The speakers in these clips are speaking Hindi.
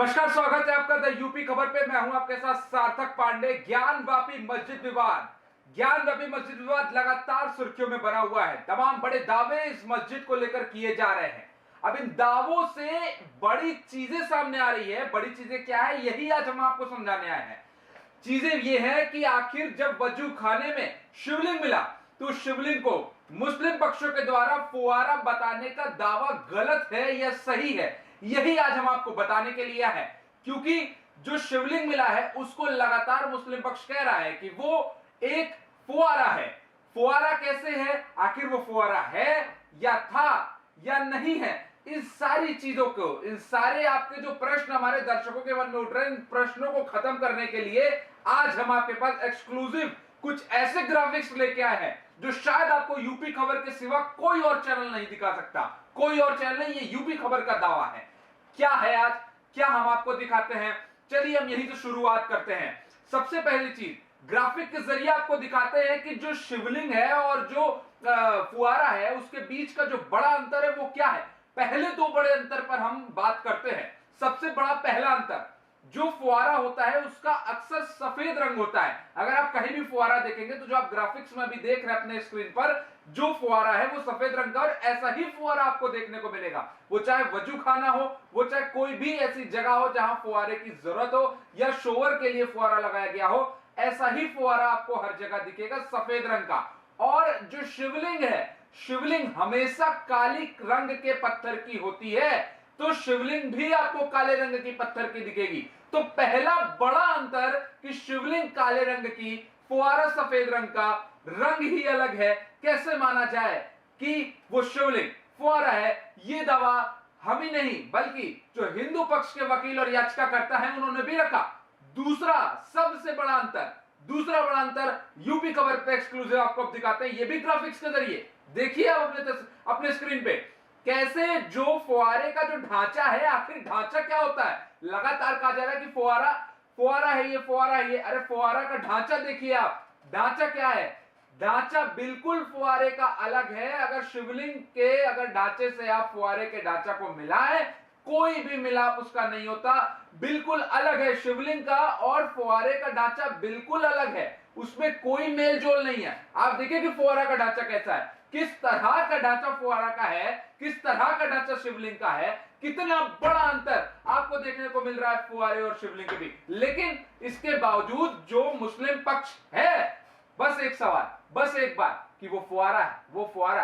नमस्कार, स्वागत है आपका द यूपी खबर पे। मैं हूं आपके साथ सार्थक पांडे। ज्ञानवापी मस्जिद विवाद लगातार सुर्खियों में बना हुआ है। तमाम बड़े दावे इस मस्जिद को लेकर किए जा रहे हैं। अब इन दावों से बड़ी चीजें सामने आ रही है। बड़ी चीजें क्या है, यही आज हम आपको समझाने आए हैं। चीजें ये है कि आखिर जब वजू खाने में शिवलिंग मिला तो शिवलिंग को मुस्लिम पक्षों के द्वारा फुआरा बताने का दावा गलत है या सही है, यही आज हम आपको बताने के लिए है। क्योंकि जो शिवलिंग मिला है उसको लगातार मुस्लिम पक्ष कह रहा है कि वो एक फुआरा है। फुआरा कैसे है, आखिर वो फुआरा है या था या नहीं है, इन सारी चीजों को, इन सारे आपके जो प्रश्न हमारे दर्शकों के मन में उठ रहे हैं, इन प्रश्नों को खत्म करने के लिए आज हम आपके पास एक्सक्लूसिव कुछ ऐसे ग्राफिक्स लेके आए हैं जो शायद आपको यूपी खबर के सिवा कोई और चैनल नहीं दिखा सकता। कोई और चैनल नहीं, ये यूपी खबर का दावा है। क्या है आज, क्या हम आपको दिखाते हैं, चलिए हम यही से शुरुआत करते हैं। सबसे पहली चीज, ग्राफिक के जरिए आपको दिखाते हैं कि जो शिवलिंग है और जो फुआरा है उसके बीच का जो बड़ा अंतर है वो क्या है। पहले दो बड़े अंतर पर हम बात करते हैं। सबसे बड़ा पहला अंतर, जो फुआरा होता है उसका अक्सर सफेद रंग होता है। अगर आप कहीं भी फुआरा देखेंगे तो जो आप ग्राफिक्स में अभी देख रहे हैं अपने स्क्रीन पर, जो फुआरा है वो सफेद रंग का, और ऐसा ही फुआरा आपको देखने को मिलेगा। वो चाहे वजू खाना हो, वो चाहे कोई भी ऐसी जगह हो जहां फुआरे की जरूरत हो या शोवर के लिए फुआरा लगाया गया हो, ऐसा ही फुआरा आपको हर जगह दिखेगा, सफेद रंग का। और जो शिवलिंग है, शिवलिंग हमेशा काली रंग के पत्थर की होती है, तो शिवलिंग भी आपको काले रंग की पत्थर की दिखेगी। तो पहला बड़ा अंतर कि शिवलिंग काले रंग की, फुआरा सफेद रंग का, रंग ही अलग है। कैसे माना जाए कि वो शिवलिंग फुआरा है, ये दावा हम ही नहीं बल्कि जो हिंदू पक्ष के वकील और याचिकाकर्ता हैं उन्होंने भी रखा। दूसरा सबसे बड़ा अंतर, दूसरा बड़ा अंतर यूपी खबर पे एक्सक्लूसिव आपको अब दिखाते हैं, ये भी ग्राफिक्स के जरिए। देखिए आप अपने स्क्रीन पे कैसे जो फुआरे का जो ढांचा है, आखिर ढांचा क्या होता है। लगातार कहा जा रहा है कि फुआरा फुआरा है, ये फुआरा है ये। अरे फुआरा का ढांचा देखिए आप, ढांचा क्या है, ढांचा बिल्कुल फुआरे का अलग है। अगर शिवलिंग के अगर ढांचे से आप फुआरे के ढांचा को मिलाएं, कोई भी मिलाप उसका नहीं होता, बिल्कुल अलग है। शिवलिंग का और फुआरे का ढांचा बिल्कुल अलग है, उसमें कोई मेल जोल नहीं है। आप देखिए कि फुआरा का ढांचा कैसा है, किस तरह का ढांचा फुआरा का है, किस तरह का ढांचा शिवलिंग का है, कितना बड़ा अंतर आपको देखने को मिल रहा है फुआरे और शिवलिंग के बीच। लेकिन इसके बावजूद जो मुस्लिम पक्ष है, बस एक सवाल, बस एक बात कि वो फुआरा है, वो फुआरा।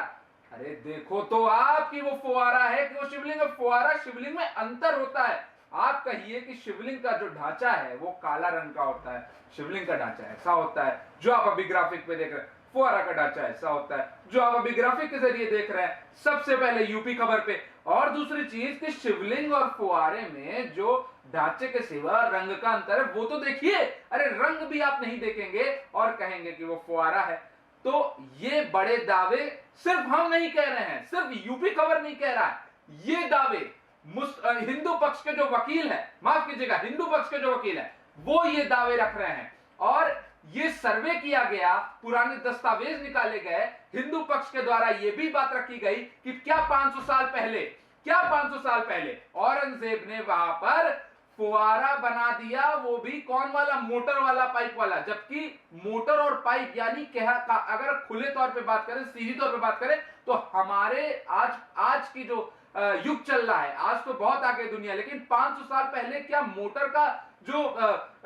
अरे देखो तो आप कि वो फुआरा है कि वो शिवलिंग है। फुआरा शिवलिंग में अंतर होता है। आप कहिए कि शिवलिंग का जो ढांचा है वो काला रंग का होता है, शिवलिंग का ढांचा ऐसा होता है जो आप अभी ग्राफिक पे देख रहे हैं। फुआरा का ढांचा ऐसा होता है जो आप अभी ग्राफिक के जरिए देख रहे हैं, सबसे पहले यूपी खबर पे। और दूसरी चीज कि शिवलिंग और फुआरे में जो ढांचे के सिवा रंग का अंतर है वो तो देखिए। अरे रंग भी आप नहीं देखेंगे और कहेंगे कि वो फुआरा है। तो ये बड़े दावे सिर्फ हम नहीं कह रहे हैं, सिर्फ यूपी खबर नहीं कह रहा है, ये दावे हिंदू पक्ष के जो वकील है, माफ कीजिएगा हिंदू पक्ष के जो वकील है, वो ये दावे रख रहे हैं। और ये सर्वे किया गया, पुराने दस्तावेज निकाले गए, हिंदू पक्ष के द्वारा ये भी बात रखी गई कि क्या 500 साल पहले औरंगजेब ने वहां पर फुआरा बना दिया, वो भी कौन वाला, मोटर वाला, पाइप वाला। जबकि मोटर और पाइप यानी अगर खुले तौर पे बात करें, सीधी तौर पे बात करें, तो हमारे आज की जो युग चल रहा है, आज तो बहुत आगे दुनिया, लेकिन 500 साल पहले क्या मोटर का जो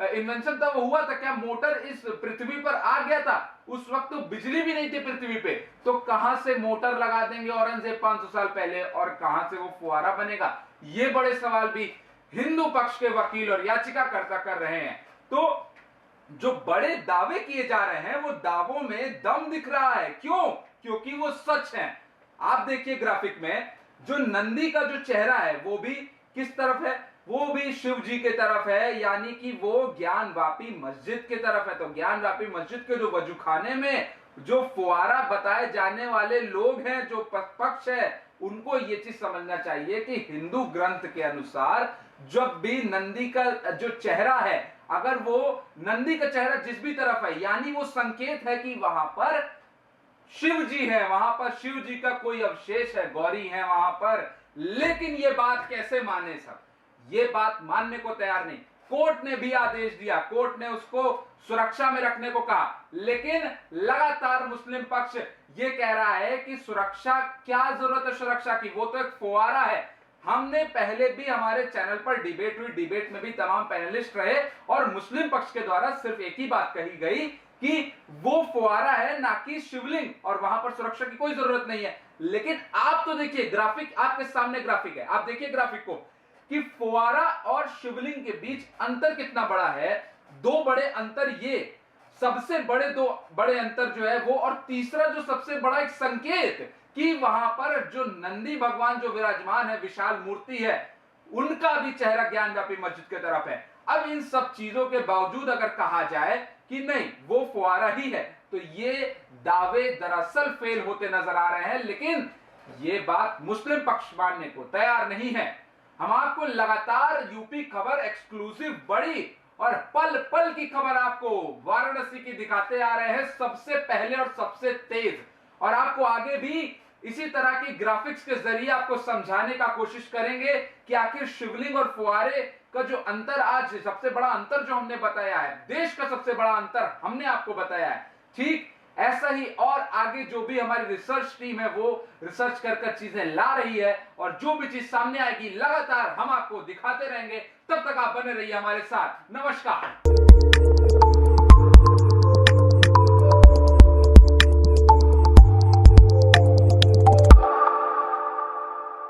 इन्वेंशन था वो हुआ था? क्या मोटर इस पृथ्वी पर आ गया था? उस वक्त तो बिजली भी नहीं थी पृथ्वी पे, तो कहां से मोटर लगा देंगे औरंगजेब 500 साल पहले, और कहां से वो फुआरा बनेगा? ये बड़े सवाल भी हिंदू पक्ष के वकील और याचिकाकर्ता कर रहे हैं। तो जो बड़े दावे किए जा रहे हैं वो दावों में दम दिख रहा है। क्यों? क्योंकि वो सच है। आप देखिए ग्राफिक में जो नंदी का जो चेहरा है वो भी किस तरफ है, वो भी शिव जी के तरफ है, यानी कि वो ज्ञानवापी मस्जिद के तरफ है। तो ज्ञानवापी मस्जिद के जो वजूखाने में जो फुआरा बताए जाने वाले लोग हैं, जो पक्ष है, उनको ये चीज समझना चाहिए कि हिंदू ग्रंथ के अनुसार जब भी नंदी का जो चेहरा है, अगर वो नंदी का चेहरा जिस भी तरफ है, यानी वो संकेत है कि वहां पर शिव जी है, वहां पर शिव जी का कोई अवशेष है, गौरी है वहां पर। लेकिन ये बात कैसे माने सब, ये बात मानने को तैयार नहीं। कोर्ट ने भी आदेश दिया, कोर्ट ने उसको सुरक्षा में रखने को कहा, लेकिन लगातार मुस्लिम पक्ष ये कह रहा है कि सुरक्षा, क्या जरूरत है सुरक्षा की, वो तो एक फुवारा है। हमने पहले भी हमारे चैनल पर डिबेट हुई, डिबेट में भी तमाम पैनलिस्ट रहे और मुस्लिम पक्ष के द्वारा सिर्फ एक ही बात कही गई कि वो फुवारा है ना कि शिवलिंग, और वहां पर सुरक्षा की कोई जरूरत नहीं है। लेकिन आप तो देखिए, ग्राफिक आपके सामने ग्राफिक है, आप देखिए ग्राफिक को कि फुवारा और शिवलिंग के बीच अंतर कितना बड़ा है। दो बड़े अंतर, ये सबसे बड़े दो बड़े अंतर जो है वो, और तीसरा जो सबसे बड़ा एक संकेत कि वहां पर जो नंदी भगवान जो विराजमान है, विशाल मूर्ति है, उनका भी चेहरा ज्ञानव्यापी मस्जिद की तरफ है। अब इन सब चीजों के बावजूद अगर कहा जाए कि नहीं वो फुवारा ही है, तो ये दावे दरअसल फेल होते नजर आ रहे हैं। लेकिन ये बात मुस्लिम पक्ष मानने को तैयार नहीं है। हम आपको लगातार यूपी खबर एक्सक्लूसिव बड़ी और पल पल की खबर आपको वाराणसी की दिखाते आ रहे हैं, सबसे पहले और सबसे तेज, और आपको आगे भी इसी तरह की ग्राफिक्स के जरिए आपको समझाने का कोशिश करेंगे कि आखिर शिवलिंग और फुवारे का जो अंतर, आज सबसे बड़ा अंतर जो हमने बताया है, देश का सबसे बड़ा अंतर हमने आपको बताया है। ठीक ऐसा ही और आगे जो भी हमारी रिसर्च टीम है वो रिसर्च कर चीजें ला रही है, और जो भी चीज सामने आएगी लगातार हम आपको दिखाते रहेंगे। तब तक आप बने रहिए हमारे साथ। नमस्कार।